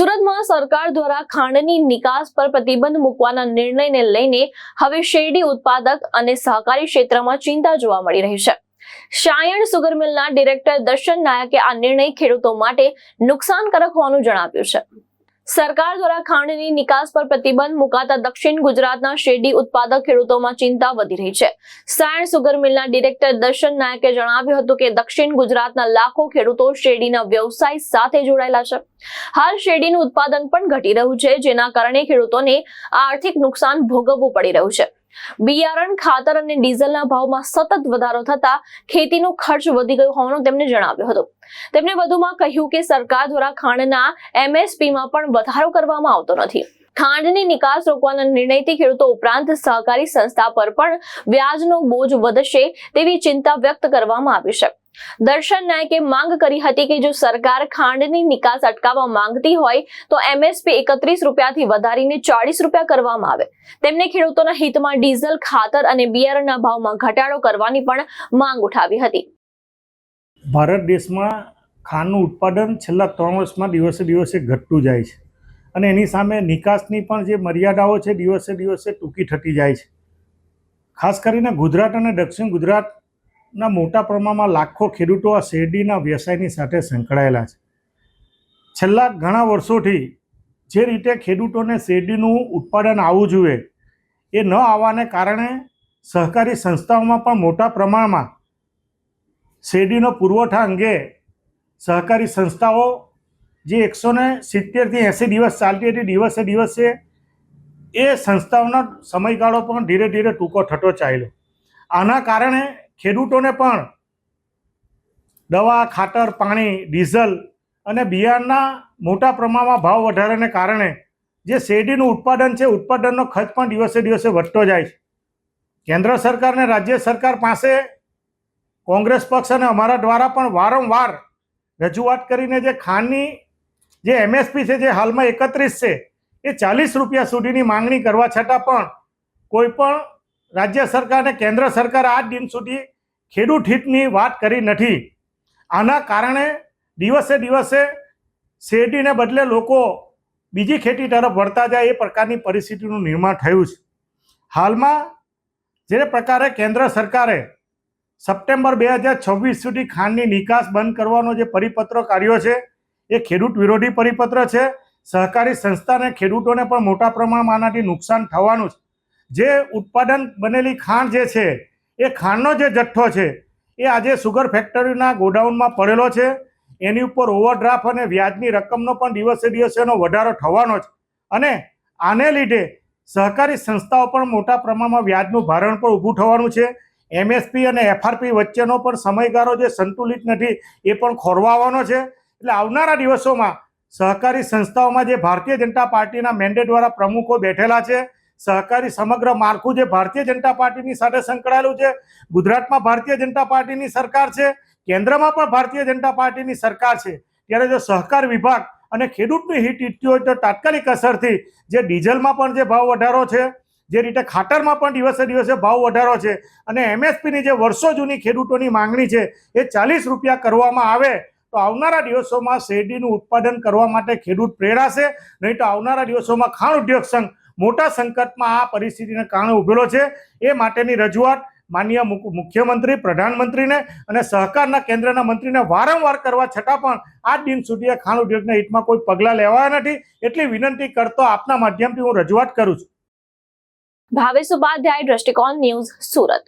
સુરતમાં સરકાર દ્વારા ખાંડની નિકાસ પર પ્રતિબંધ મૂકવાના નિર્ણયને લઈને હવે શેરડી ઉત્પાદક અને સહકારી ક્ષેત્રમાં ચિંતા જોવા મળી રહી છે। સાયણ સુગર મિલના ડિરેક્ટર દર્શન નાયકે આ નિર્ણય ખેડૂતો માટે નુકસાનકારક હોવાનું જણાવ્યું છે। સરકાર દ્વારા ખાંડની નિકાસ પર પ્રતિબંધ મુકાતા દક્ષિણ ગુજરાતના શેરડી ઉત્પાદક ખેડૂતોમાં ચિંતા વધી રહી છે। સાયણ સુગર મિલના ડિરેક્ટર દર્શન નાયકે જણાવ્યું હતું કે દક્ષિણ ગુજરાતના લાખો ખેડૂતો શેરડીના વ્યવસાય સાથે જોડાયેલા છે। હાલ શેરડીનું ઉત્પાદન પણ ઘટી રહ્યું છે, જેના કારણે ખેડૂતોને આર્થિક નુકસાન ભોગવવું પડી રહ્યું છે। બિયારણ, ખાતર અને ડીઝલના ભાવમાં સતત વધારો થતા ખેતીનો ખર્ચ વધી ગયો હોવાનું તેમણે જણાવ્યું હતું। તેમણે વધુમાં કહ્યું કે સરકાર દ્વારા ખાંડના એમએસપીમાં પણ વધારો કરવામાં આવતો નથી। ખાંડની નિકાસ રોકવાના નિર્ણયથી ખેડૂતો ઉપરાંત સહકારી સંસ્થા પર પણ વ્યાજનો બોજ વધશે તેવી ચિંતા વ્યક્ત કરવામાં આવી છે। દર્શન નાયકે માંગ કરી હતી કે જો સરકાર ખાંડની નિકાસ અટકાવવા માંગતી હોય તો એમએસપી 31 રૂપિયાથી વધારીને 40 રૂપિયા કરવામાં આવે। તેમણે ખેડૂતોના હિતમાં ડીઝલ, ખાતર અને બિયારણના ભાવમાં ઘટાડો કરવાની પણ માંગ ઉઠાવી હતી। ભારત દેશમાં ખાંડનું ઉત્પાદન છેલ્લા 3 વર્ષમાં દિવસે દિવસે ઘટતું જાય છે અને એની સામે નિકાસની પણ જે મર્યાદાઓ છે દિવસે દિવસે ટૂંકી થતી જાય છે। ખાસ કરીને ગુજરાત અને દક્ષિણ ગુજરાતના મોટા પ્રમાણમાં લાખો ખેડૂતો આ શેરડીના વ્યવસાયની સાથે સંકળાયેલા છે। છેલ્લા ઘણા વર્ષોથી જે રીતે ખેડૂતોને શેરડીનું ઉત્પાદન આવવું જોઈએ એ ન આવવાને કારણે સહકારી સંસ્થાઓમાં પણ મોટા પ્રમાણમાં શેરડીનો પુરવઠા અંગે સહકારી સંસ્થાઓ જે 170થી 80 દિવસ ચાલતી હતી, દિવસે દિવસે એ સંસ્થાઓનો સમયગાળો પણ ધીરે ધીરે ટૂંકો થતો ચાલ્યો। આના કારણે ખેડૂતોને પણ દવા, ખાતર, પાણી, ડીઝલ અને બિયારણના મોટા પ્રમાણમાં ભાવ વધારાને કારણે જે શેરડીનું ઉત્પાદન છે ઉત્પાદનનો ખર્ચ પણ દિવસે દિવસે વધતો જાય છે। કેન્દ્ર સરકાર અને રાજ્ય સરકાર પાસે કોંગ્રેસ પક્ષ અને અમારા દ્વારા પણ વારંવાર રજૂઆત કરીને જે ખાંડની જે એમએસપી છે જે હાલમાં 31 છે એ 40 રૂપિયા સુધીની માંગણી કરવા છતાં પણ કોઈ પણ રાજ્ય સરકાર અને કેન્દ્ર સરકાર આજ દિન સુધી ખેડૂત હિતની વાત કરી નથી। આના કારણે દિવસે દિવસે શેરડીને બદલે લોકો બીજી ખેતી તરફ વળતા જાય એ પ્રકારની પરિસ્થિતિનું નિર્માણ થયું છે। હાલમાં જે પ્રકારે કેન્દ્ર સરકારે સપ્ટેમ્બર 2026 સુધી ખાંડની નિકાસ બંધ કરવાનો જે પરિપત્ર કાઢ્યો છે એ ખેડૂત વિરોધી પરિપત્ર છે। સહકારી સંસ્થાને ખેડૂતોને પણ મોટા પ્રમાણમાં આનાથી નુકસાન થવાનું છે। જે ઉત્પાદન બનેલી ખાંડ જે છે એ ખાંડનો જે જથ્થો છે એ આજે સુગર ફેક્ટરીના ગોડાઉનમાં પડેલો છે। એની ઉપર ઓવરડ્રાફ્ટ અને વ્યાજની રકમનો પણ દિવસે દિવસે એનો વધારો થવાનો છે અને આને લીધે સહકારી સંસ્થાઓ પણ મોટા પ્રમાણમાં વ્યાજનું ભારણ પણ ઊભું થવાનું છે। એમએસપી અને એફઆરપી વચ્ચેનો પણ સમયગાળો જે સંતુલિત નથી એ પણ ખોરવાવાનો છે। એટલે આવનારા દિવસોમાં સહકારી સંસ્થાઓમાં જે ભારતીય જનતા પાર્ટીના મેન્ડેટ દ્વારા પ્રમુખો બેઠેલા છે, સહકારી સમગ્ર માળખું જે ભારતીય જનતા પાર્ટીની સાથે સંકળાયેલું છે, ગુજરાતમાં ભારતીય જનતા પાર્ટીની સરકાર છે, કેન્દ્રમાં પણ ભારતીય જનતા પાર્ટીની સરકાર છે, ત્યારે જો સહકાર વિભાગ અને ખેડૂતનું હિત ઈચ્છતું હોય તો તાત્કાલિક અસરથી જે ડીઝલમાં પણ જે ભાવ વધારો છે, જે રીતે ખાતરમાં પણ દિવસે દિવસે ભાવ વધારો છે અને એમએસપીની જે વર્ષો જૂની ખેડૂતોની માંગણી છે એ 40 રૂપિયા કરવામાં આવે તો આવનારા દિવસોમાં શેરડીનું ઉત્પાદન કરવા માટે ખેડૂત પ્રેરાશે। નહીં તો આવનારા દિવસોમાં ખાંડ ઉદ્યોગ સંઘ મોટા સંકટમાં આ પરિસ્થિતિને કારણે ઉભેલો છે। એ માટેની રજૂઆત માનનીય મુખ્યમંત્રી, પ્રધાનમંત્રીને અને સહકારના કેન્દ્રના મંત્રીને વારંવાર કરવા છતાં પણ આજ દિન સુધી ખાંડ ઉદ્યોગના હિતમાં કોઈ પગલાં લેવાયા નથી। એટલી વિનંતી કરતો આપના માધ્યમથી હું રજૂઆત કરું છું। ભાવેશ ઉપાધ્યાય, દ્રષ્ટિકોણ ન્યૂઝ, સુરત।